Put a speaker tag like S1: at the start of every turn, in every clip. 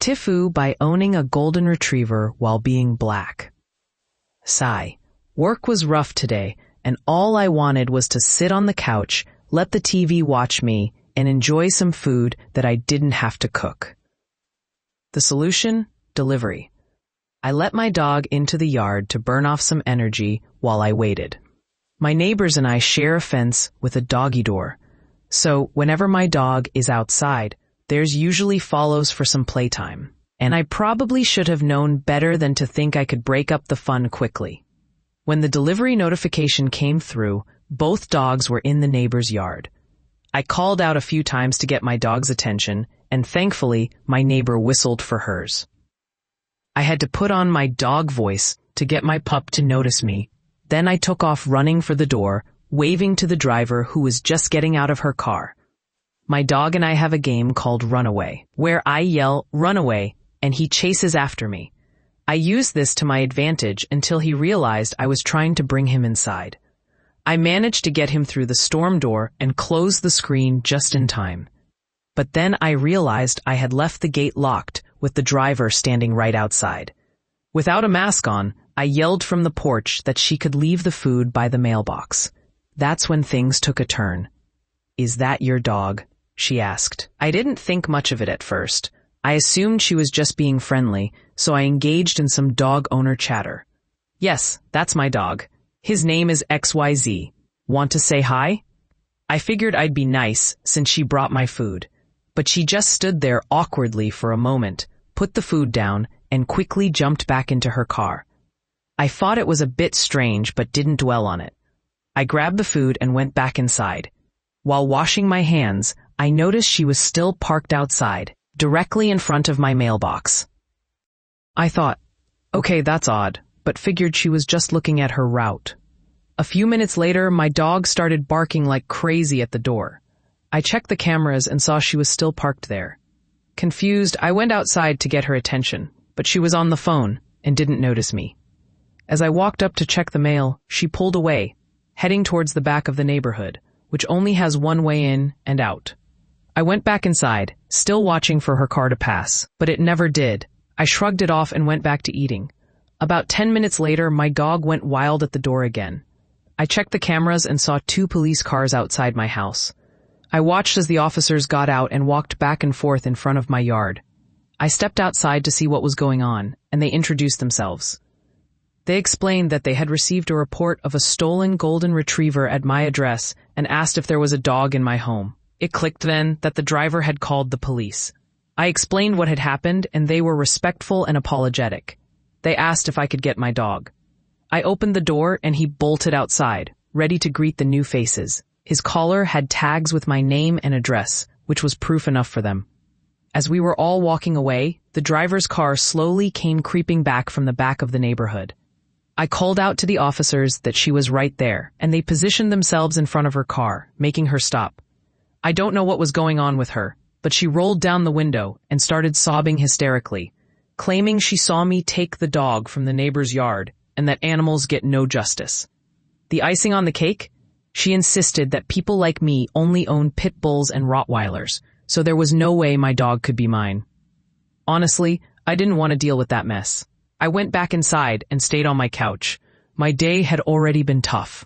S1: TIFU by owning a golden retriever while being black. Sigh. Work was rough today, and all I wanted was to sit on the couch, let the TV watch me, and enjoy some food that I didn't have to cook. The solution? Delivery. I let my dog into the yard to burn off some energy while I waited. My neighbors and I share a fence with a doggy door, so whenever my dog is outside, there's usually follows for some playtime, and I probably should have known better than to think I could break up the fun quickly. When the delivery notification came through, both dogs were in the neighbor's yard. I called out a few times to get my dog's attention, and thankfully, my neighbor whistled for hers. I had to put on my dog voice to get my pup to notice me. Then I took off running for the door, waving to the driver who was just getting out of her car. My dog and I have a game called Runaway, where I yell, "Runaway," and he chases after me. I used this to my advantage until he realized I was trying to bring him inside. I managed to get him through the storm door and close the screen just in time. But then I realized I had left the gate locked with the driver standing right outside. Without a mask on, I yelled from the porch that she could leave the food by the mailbox. That's when things took a turn. "Is that your dog?" she asked. I didn't think much of it at first. I assumed she was just being friendly, so I engaged in some dog owner chatter. "Yes, that's my dog. His name is XYZ. Want to say hi?" I figured I'd be nice since she brought my food, but she just stood there awkwardly for a moment, put the food down, and quickly jumped back into her car. I thought it was a bit strange but didn't dwell on it. I grabbed the food and went back inside. While washing my hands, I noticed she was still parked outside, directly in front of my mailbox. I thought, okay, that's odd, but figured she was just looking at her route. A few minutes later, my dog started barking like crazy at the door. I checked the cameras and saw she was still parked there. Confused, I went outside to get her attention, but she was on the phone and didn't notice me. As I walked up to check the mail, she pulled away, heading towards the back of the neighborhood, which only has one way in and out. I went back inside, still watching for her car to pass, but it never did. I shrugged it off and went back to eating. About 10 minutes later, my dog went wild at the door again. I checked the cameras and saw 2 police cars outside my house. I watched as the officers got out and walked back and forth in front of my yard. I stepped outside to see what was going on, and they introduced themselves. They explained that they had received a report of a stolen golden retriever at my address and asked if there was a dog in my home. It clicked then that the driver had called the police. I explained what had happened, and they were respectful and apologetic. They asked if I could get my dog. I opened the door and he bolted outside, ready to greet the new faces. His collar had tags with my name and address, which was proof enough for them. As we were all walking away, the driver's car slowly came creeping back from the back of the neighborhood. I called out to the officers that she was right there, and they positioned themselves in front of her car, making her stop. I don't know what was going on with her, but she rolled down the window and started sobbing hysterically, claiming she saw me take the dog from the neighbor's yard and that animals get no justice. The icing on the cake? She insisted that people like me only own pit bulls and Rottweilers, so there was no way my dog could be mine. Honestly, I didn't want to deal with that mess. I went back inside and stayed on my couch. My day had already been tough.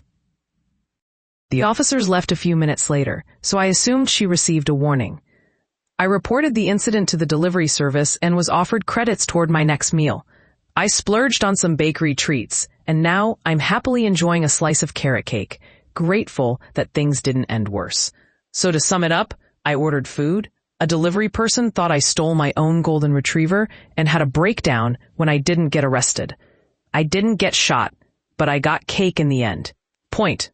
S1: The officers left a few minutes later, so I assumed she received a warning. I reported the incident to the delivery service and was offered credits toward my next meal. I splurged on some bakery treats, and now I'm happily enjoying a slice of carrot cake, grateful that things didn't end worse. So to sum it up, I ordered food, a delivery person thought I stole my own golden retriever, and had a breakdown when I didn't get arrested. I didn't get shot, but I got cake in the end. Point.